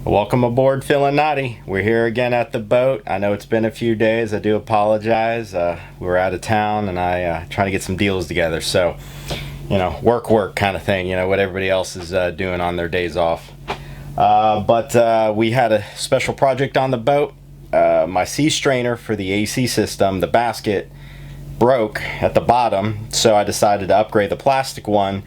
Welcome aboard, Phil and Naughty. We're here again at the boat. I know it's been a few days. I do apologize. We were out of town and I trying to get some deals together. So, you know, work kind of thing. You know, what everybody else is doing on their days off. But we had a special project on the boat. My sea strainer for the AC system, the basket, broke at the bottom. So I decided to upgrade the plastic one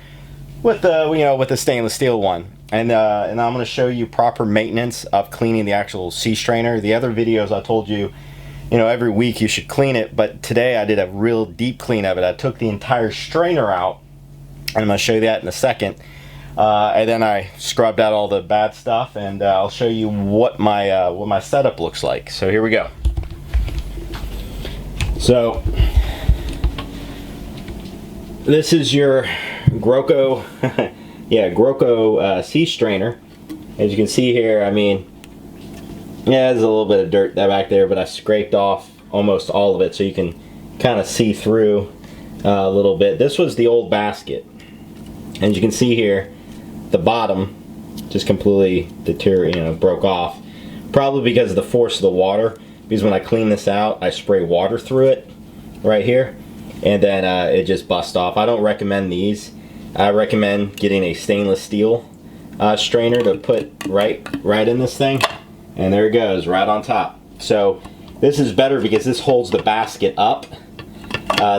with the stainless steel one. And I'm going to show you proper maintenance of cleaning the actual sea strainer. The other videos I told you, every week you should clean it, but today I did a real deep clean of it. I took the entire strainer out, and I'm going to show you that in a second. And then I scrubbed out all the bad stuff, and I'll show you what my setup looks like. So here we go. So this is your Groco. Yeah, Groco sea strainer. As you can see here, I mean, yeah, there's a little bit of dirt back there, but I scraped off almost all of it so you can kind of see through a little bit. This was the old basket. And you can see here, the bottom just completely deteriorated, broke off. Probably because of the force of the water, because when I clean this out, I spray water through it right here, and then it just busts off. I don't recommend these. I recommend getting a stainless steel strainer to put right in this thing, and there it goes, right on top. So this is better because this holds the basket up.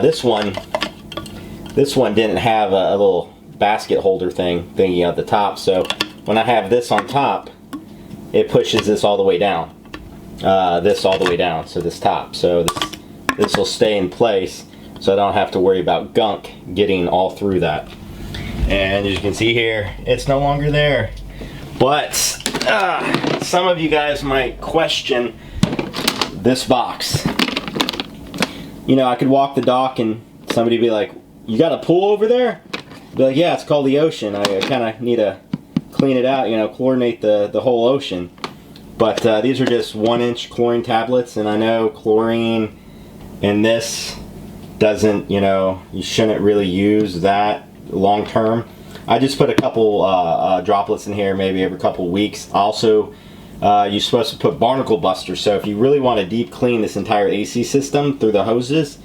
This one didn't have a little basket holder thingy at the top, so when I have this on top, it pushes this all the way down. This all the way down, so this top. So this will stay in place, so I don't have to worry about gunk getting all through that. And as you can see here, it's no longer there. But some of you guys might question this box. I could walk the dock and somebody be like, "You got a pool over there?" I'd be like, "Yeah, it's called the ocean. I kind of need to clean it out, chlorinate the whole ocean." But these are just 1-inch chlorine tablets, and I know chlorine in this doesn't, you shouldn't really use that long term. I just put a couple droplets in here maybe every couple weeks. Also, you're supposed to put barnacle buster, so if you really want to deep clean this entire AC system through the hoses,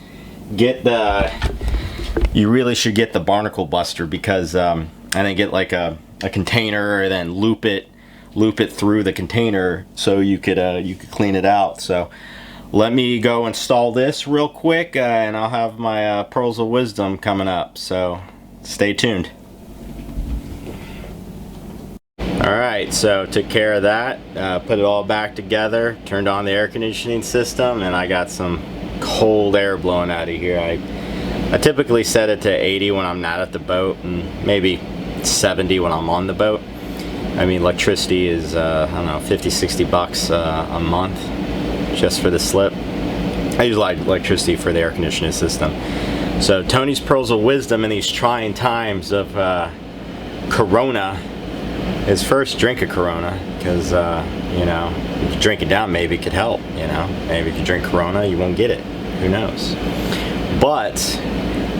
you really should get the barnacle buster, because and then get like a container and then loop it through the container so you could clean it out. So let me go install this real quick, and I'll have my pearls of wisdom coming up, so stay tuned. Alright, so took care of that, put it all back together, turned on the air conditioning system, and I got some cold air blowing out of here. I typically set it to 80 when I'm not at the boat, and maybe 70 when I'm on the boat. I mean, electricity is, I don't know, 50-60 bucks a month just for the slip. I use electricity for the air conditioning system. So Tony's pearls of wisdom in these trying times of Corona is first drink a Corona, because if you drink it down, maybe it could help. Maybe if you drink Corona, you won't get it. Who knows? But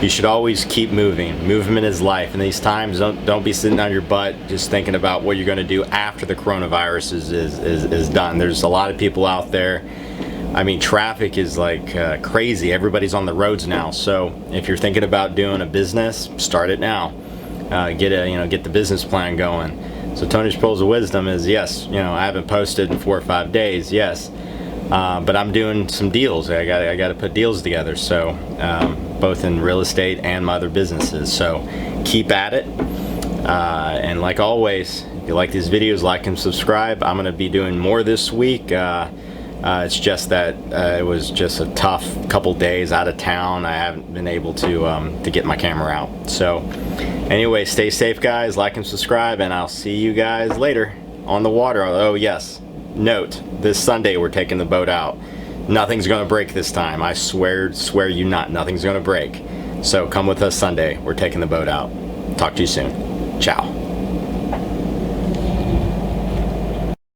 you should always keep moving. Movement is life. In these times, don't be sitting on your butt just thinking about what you're going to do after the coronavirus is done. There's a lot of people out there. I mean, traffic is like crazy. Everybody's on the roads now. So if you're thinking about doing a business, start it now. Get the business plan going. So Tony's pearls of wisdom is, yes, I haven't posted in 4 or 5 days, yes, but I'm doing some deals. I got to put deals together. So both in real estate and my other businesses. So keep at it. And like always, if you like these videos, like and subscribe. I'm going to be doing more this week. It's just that it was just a tough couple days out of town. I haven't been able to get my camera out. So anyway, stay safe, guys. Like and subscribe, and I'll see you guys later on the water. Oh yes, note, this Sunday we're taking the boat out. Nothing's gonna break this time. I swear you not. Nothing's gonna break. So come with us Sunday. We're taking the boat out. Talk to you soon. Ciao.